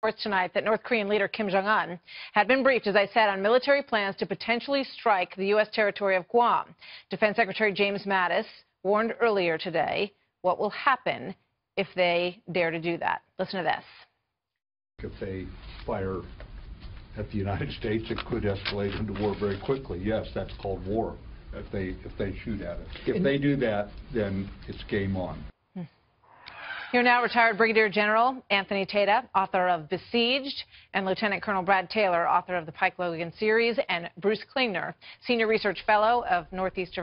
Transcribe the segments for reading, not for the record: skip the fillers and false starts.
Reports tonight that North Korean leader Kim Jong Un had been briefed, as I said, on military plans to potentially strike the U.S. territory of Guam. Defense Secretary James Mattis warned earlier today what will happen if they dare to do that. Listen to this. If they fire at the United States, it could escalate into war very quickly. Yes, that's called war if they shoot at it. If they do that, then it's game on. Here now, retired Brigadier General Anthony Tata, author of Besieged, and Lieutenant Colonel Brad Taylor, author of the Pike Logan series, and Bruce Klingner, Senior Research Fellow of Northeast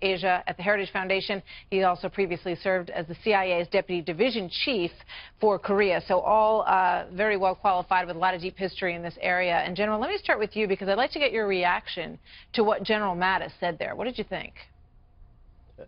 Asia at the Heritage Foundation. He also previously served as the CIA's Deputy Division Chief for Korea. So all very well qualified with a lot of deep history in this area. And General, let me start with you because I'd like to get your reaction to what General Mattis said there. What did you think?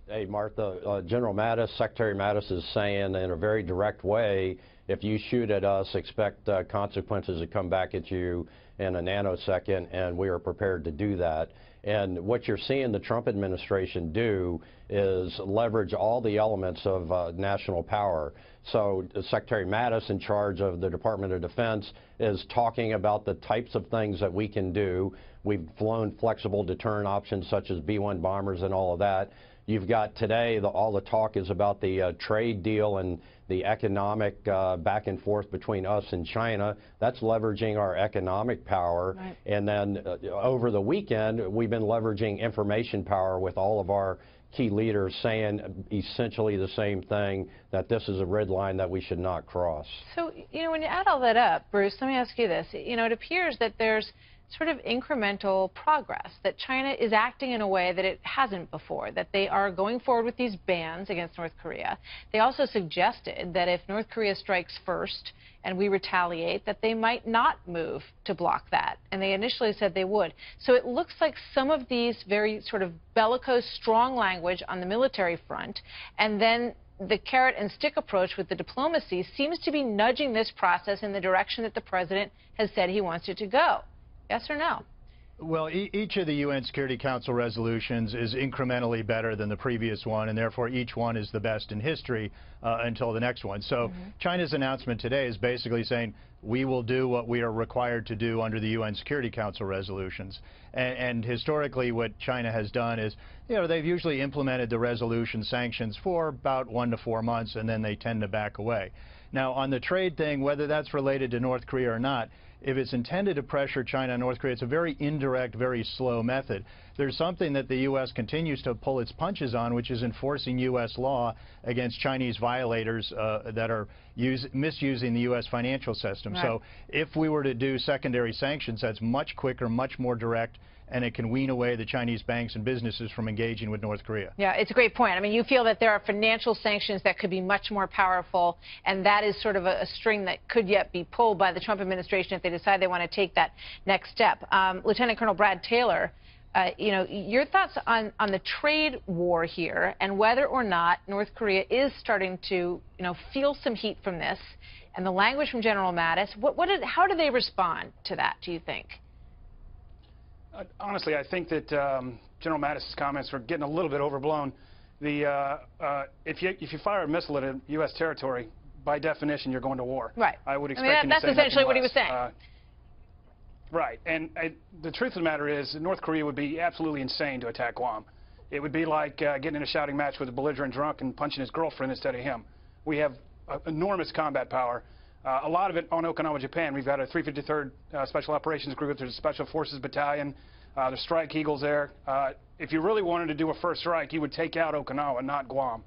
Hey, Martha, General Mattis, Secretary Mattis is saying in a very direct way, if you shoot at us, expect consequences to come back at you in a nanosecond, and we are prepared to do that. And what you're seeing the Trump administration do is leverage all the elements of national power. So Secretary Mattis, in charge of the Department of Defense, is talking about the types of things that we can do. We've flown flexible deterrent options such as B-1 bombers and all of that. You've got today, all the talk is about the trade deal and the economic back and forth between us and China. That's leveraging our economic power. Right. And then over the weekend, we've been leveraging information power with all of our key leaders saying essentially the same thing, that this is a red line that we should not cross. So, you know, when you add all that up, Bruce, let me ask you this. You know, it appears that there's sort of incremental progress, that China is acting in a way that it hasn't before, that they are going forward with these bans against North Korea. They also suggested that if North Korea strikes first and we retaliate, that they might not move to block that. And they initially said they would. So it looks like some of these very sort of bellicose, strong language on the military front, and then the carrot and stick approach with the diplomacy seems to be nudging this process in the direction that the president has said he wants it to go. Yes or no? Well, each of the UN Security Council resolutions is incrementally better than the previous one, and therefore each one is the best in history until the next one. So China's announcement today is basically saying we will do what we are required to do under the UN Security Council resolutions. And historically what China has done is, you know, they've usually implemented the resolution sanctions for about 1 to 4 months, and then they tend to back away. Now, on the trade thing, whether that's related to North Korea or not, if it's intended to pressure China and North Korea, it's a very indirect, very slow method. There's something that the U.S. continues to pull its punches on, which is enforcing U.S. law against Chinese violators that are misusing the U.S. financial system. Right. So if we were to do secondary sanctions, that's much quicker, much more direct, and it can wean away the Chinese banks and businesses from engaging with North Korea. Yeah, it's a great point. I mean, you feel that there are financial sanctions that could be much more powerful, and that is sort of a string that could yet be pulled by the Trump administration if they decide they want to take that next step. Lieutenant Colonel Brad Taylor, you know, your thoughts on the trade war here and whether or not North Korea is starting to, you know, feel some heat from this, and the language from General Mattis. How do they respond to that, do you think? Honestly, I think that General Mattis' comments are getting a little bit overblown. If you fire a missile at a U.S. territory, by definition, you're going to war. Right. I would expect that's essentially what he was saying. Right. And the truth of the matter is, North Korea would be absolutely insane to attack Guam. It would be like getting in a shouting match with a belligerent drunk and punching his girlfriend instead of him. We have enormous combat power. A lot of it on Okinawa, Japan. We've got a 353rd Special Operations Group. There's a Special Forces Battalion. There's Strike Eagles there. If you really wanted to do a first strike, you would take out Okinawa, not Guam.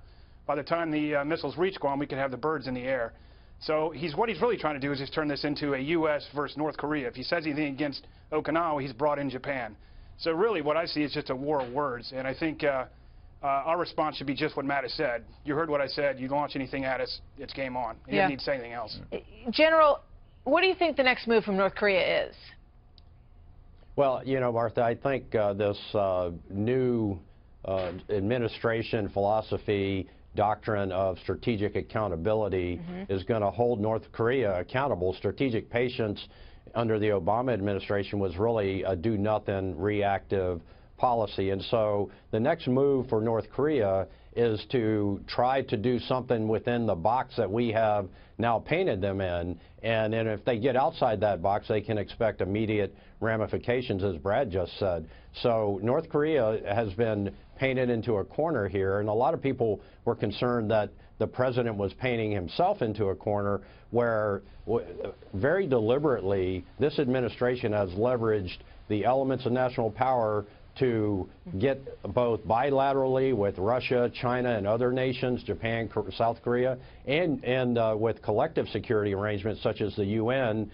By the time the missiles reach Guam, we could have the birds in the air. So what he's really trying to do is just turn this into a U.S. versus North Korea. If he says anything against Okinawa, he's brought in Japan. So really what I see is just a war of words. And I think our response should be just what Mattis said. You heard what I said. You launch anything at us, it's game on. You don't need to say anything else. General, what do you think the next move from North Korea is? Well, you know, Martha, I think this new administration philosophy, doctrine of strategic accountability is going to hold North Korea accountable. Strategic patience under the Obama administration was really a do-nothing reactive policy. And so the next move for North Korea is to try to do something within the box that we have now painted them in, and then if they get outside that box, they can expect immediate ramifications, as Brad just said. So North Korea has been painted into a corner here, and a lot of people were concerned that the president was painting himself into a corner, where very deliberately this administration has leveraged the elements of national power to get both bilaterally with Russia, China, and other nations, Japan, South Korea, and with collective security arrangements such as the UN,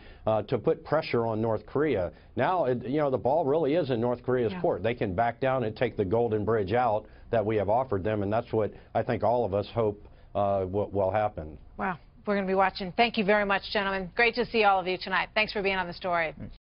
to put pressure on North Korea. Now, you know, the ball really is in North Korea's court. They can back down and take the golden bridge out that we have offered them, and that's what I think all of us hope will happen. Wow. We're going to be watching. Thank you very much, gentlemen. Great to see all of you tonight. Thanks for being on the story.